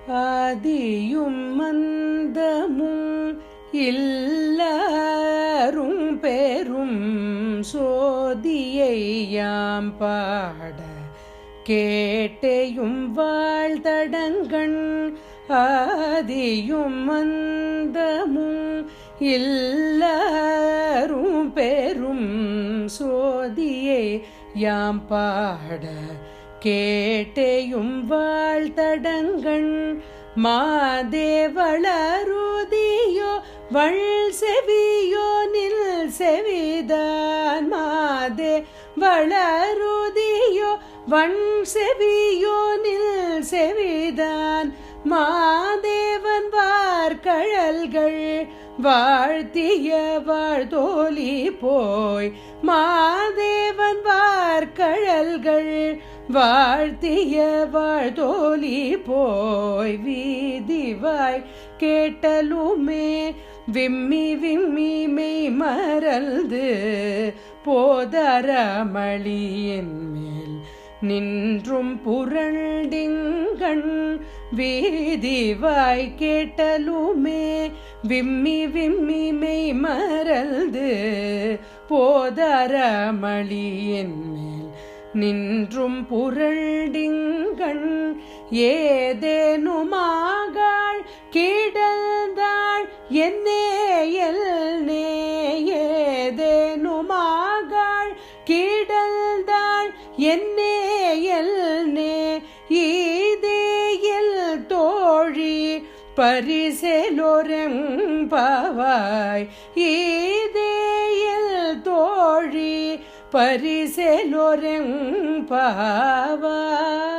ஆதியும் மந்தமும் இல்லாரும் பெரும் சோதியை யாம் பாட கேட்டேயும் வாழ்தடங்கண். ஆதியும் மந்தமும் இல்லாரும் பெரும் சோதியை யாம் பாட கேட்டேயும் வாழ்தடங்கண். மாதேவளருதியோ வள் செவியோ நில் செவிதான். மாதே வளருதியோ வண் செவியோ நில் செவிதான். மாதேவன் வார்கழல்கள் வாழ்த்திய வாழ்தோலி போய். மாதேவன் வார்கழல்கள் வாழ்த்திய வாழ்தோலி போய். வீதிவாய் கேட்டலுமே விம்மி விம்மி மெய் மறந்து போதரமளியின் மேல் நின்றும் புரண்டிங்கண். வீதிவாய் கேட்டலுமே விம்மி விம்மி மெய் மறந்து போதரமளியின் மேல் நின்றும் புரண்டிங்கண். ஏதேனுமாகாள் கீடந்தாள் என்னேயல் நே. ஏதேனுமாகாள் கீடந்தாள் என்னேயல் நே. ஈதேயல் தோழி பரிசெலொரெம்பாவாய். ஈதேயல் தோழி பரிசெலொரெம்பாவாய்.